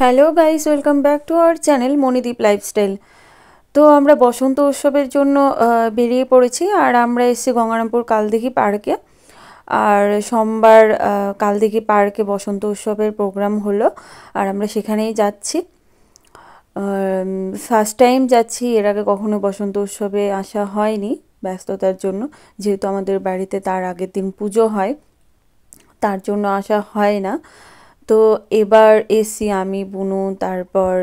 Hello guys, welcome back to our channel Manideep lifestyle. তো আমরা বসন্ত উৎসবের জন্য বেরিয়ে পড়েছি আর আমরা এসেছি গঙ্গারামপুর কালদিঘি পার্কে। আর সোমবার কালদিঘি পার্কে বসন্ত উৎসবের প্রোগ্রাম হলো আর আমরা সেখানেই যাচ্ছি। ফার্স্ট টাইম যাচ্ছি, এর আগে কখনো বসন্ত উৎসবে আসা হয়নি ব্যস্ততার জন্য, যেহেতু আমাদের বাড়িতে তার আগের দিন পুজো হয়, তার জন্য আসা হয় না। তো এবার এসছি আমি, বুনু, তারপর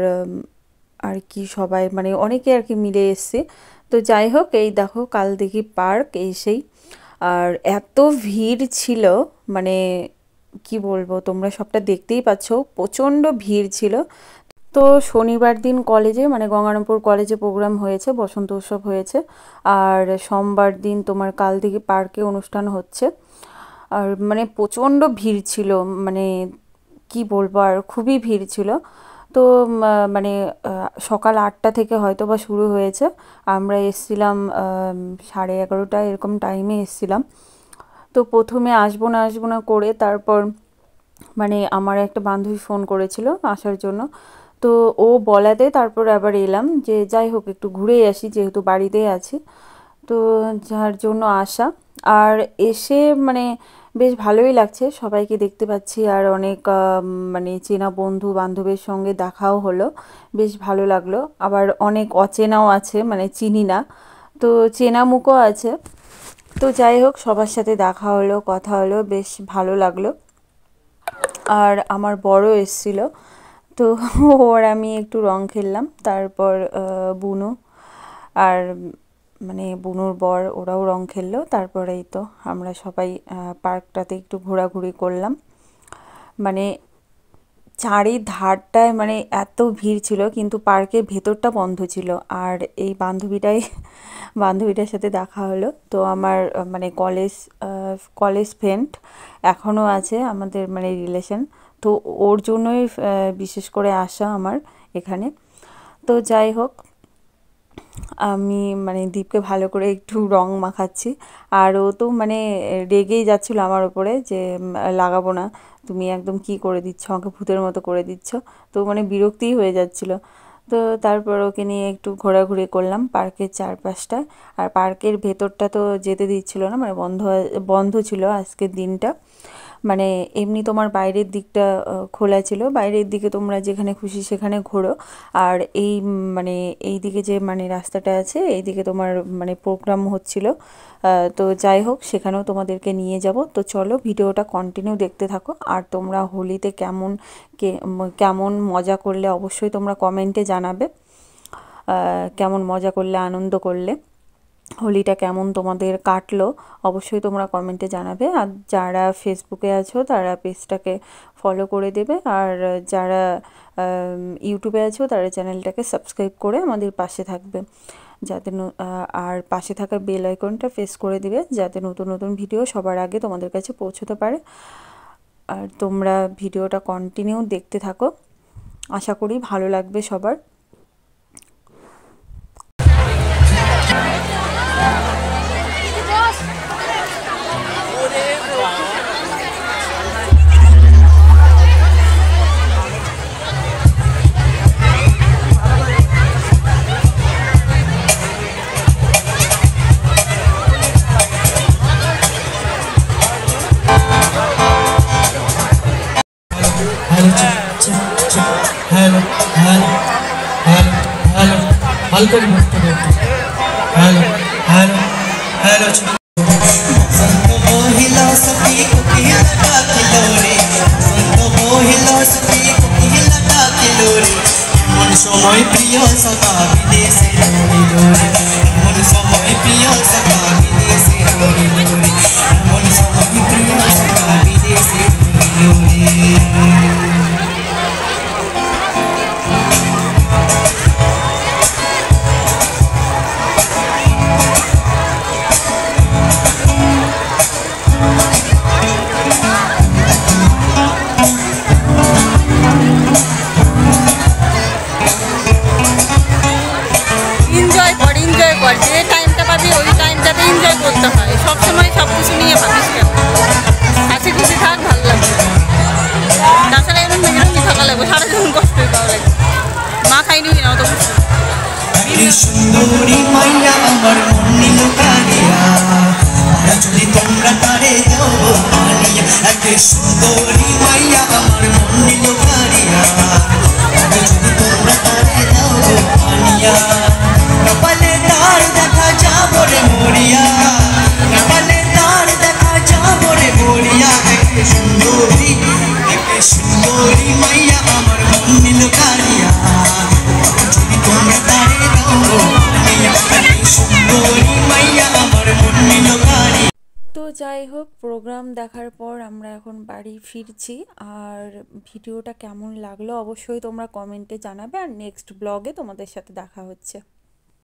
আর কি সবাই মানে অনেকে আর কি মিলে এসছে। তো যাই হোক, এই দেখো কালদিঘি পার্ক এসেই আর এত ভিড় ছিল, মানে কি বলবো, তোমরা সবটা দেখতেই পাচ্ছ, প্রচণ্ড ভিড় ছিল। তো শনিবার দিন কলেজে মানে গঙ্গারামপুর কলেজে প্রোগ্রাম হয়েছে, বসন্ত উৎসব হয়েছে, আর সোমবার দিন তোমার কালদিঘি পার্কে অনুষ্ঠান হচ্ছে। আর মানে প্রচণ্ড ভিড় ছিল, মানে কি বলবো, আর খুবই ভিড় ছিল। তো মানে সকাল 8টা থেকে হয়তো বা শুরু হয়েছে, আমরা এসছিলাম 11:30 এরকম টাইমে এসছিলাম। তো প্রথমে আসবো না করে তারপর মানে আমার একটা বান্ধবী ফোন করেছিল আসার জন্য, তো ও বলাতে তারপর আবার এলাম যে যাই হোক একটু ঘুরেই আসি, যেহেতু বাড়িতেই আছি, তো যার জন্য আসা। আর এসে মানে বেশ ভালোই লাগছে, সবাইকে দেখতে পাচ্ছি আর অনেক মানে চেনা বন্ধু বান্ধবের সঙ্গে দেখাও হলো, বেশ ভালো লাগলো। আবার অনেক অচেনাও আছে, মানে চিনি না, তো চেনা মুখও আছে। তো যাই হোক, সবার সাথে দেখা হলো, কথা হলো, বেশ ভালো লাগলো। আর আমার বড় এসছিল, তো ওর আমি একটু রং খেললাম, তারপর বুনু আর মানে বুনুর বর ওরাও রং খেললো। তারপরে এই তো আমরা সবাই পার্কটাতে একটু ঘোরাঘুরি করলাম। মানে চারিধারটায় মানে এত ভিড় ছিল, কিন্তু পার্কের ভেতরটা বন্ধ ছিল। আর এই বান্ধবীটার সাথে দেখা হলো, তো আমার মানে কলেজ ফ্রেন্ড এখনও আছে আমাদের, মানে রিলেশন, তো ওর জন্যই বিশেষ করে আসা আমার এখানে। তো যাই হোক, আমি মানে দীপকে ভালো করে একটু রং মাখাচ্ছি, আর ও তো মানে রেগেই যাচ্ছিলো আমার ওপরে যে লাগাবো না, তুমি একদম কি করে দিচ্ছ, আমাকে ভূতের মতো করে দিচ্ছ। তো মানে বিরক্তিই হয়ে যাচ্ছিলো। তো তারপর ওকে নিয়ে একটু ঘোরাঘুরি করলাম পার্কের চারপাশটা। আর পার্কের ভেতরটা তো যেতে দিচ্ছিল না, মানে বন্ধ ছিল আজকের দিনটা। মানে এমনি তোমার বাইরের দিকটা খোলা ছিল, বাইরের দিকে তোমরা যেখানে খুশি সেখানে ঘোরো। আর এই মানে এই দিকে যে মানে রাস্তাটা আছে, এই দিকে তোমার মানে প্রোগ্রাম হচ্ছিল। তো যাই হোক, সেখানেও তোমাদেরকে নিয়ে যাব। তো চলো ভিডিওটা কন্টিনিউ দেখতে থাকো। আর তোমরা হোলিতে কেমন মজা করলে অবশ্যই তোমরা কমেন্টে জানাবে, কেমন মজা করলে, আনন্দ করলে, হোলিটা কেমন তোমাদের কাটলো অবশ্যই তোমরা কমেন্টে জানাবে। আর যারা ফেসবুকে আছো তারা পেজটাকে ফলো করে দেবে, আর যারা ইউটিউবে আছো তারা চ্যানেলটাকে সাবস্ক্রাইব করে আমাদের পাশে থাকবে, যাতে আর পাশে থাকা বেল আইকনটা প্রেস করে দিবে, যাতে নতুন নতুন ভিডিও সবার আগে তোমাদের কাছে পৌঁছতে পারে। আর তোমরা ভিডিওটা কন্টিনিউ দেখতে থাকো, আশা করি ভালো লাগবে সবার। हेलो हेलो हेलो हेलो हल्का हेलो हेलो हेलो संत मोहिला सखी को लगा किलोरे, संत मोहिला सखी को लगा किलोरे, मन समय प्रिय सखा विदेशे लोरे, मन समय प्रिय सखा विदेशे लोरे, मन समय प्रिय सखा विदेशे लोरे। এনজয় কর, যে টাইমটা পাবি ওই টাইমটাতে এনজয় করতে হয়, সবসময় সব কিছু নিয়ে ভাবিস কেন, হাসি খুশি থাক, ভালো লাগবে। তখন কষ্টই পাওয়া লাগে। মা খাইনি কিনা অত বুঝতে একে সুন্দরী মাইয়া আমার মন নিল কারিয়া, যদি তোমরা তারে দাও মানিয়া। একে সুন্দরী মাইয়া আমার মন নিল কারিয়া, যদি তোমরা তারে দাও মানিয়া। কপালে তার দেখা যাবো রে মরিয়া, কপালে তার দেখা যাবো রে মরিয়া। একে সুন্দরী মাইয়া আমার মন নিল কারিয়া, যদি তোমরা তারে দাও মানিয়া। একে সুন্দরী মাইয়া আমার মন নিল কারিয়া। তো যাই হোক, প্রোগ্রাম দেখার পর আমরা এখন বাড়ি ফিরছি। আর ভিডিওটা কেমন লাগলো অবশ্যই তোমরা কমেন্টে জানাবে, আর নেক্সট ব্লগে তোমাদের সাথে দেখা হচ্ছে।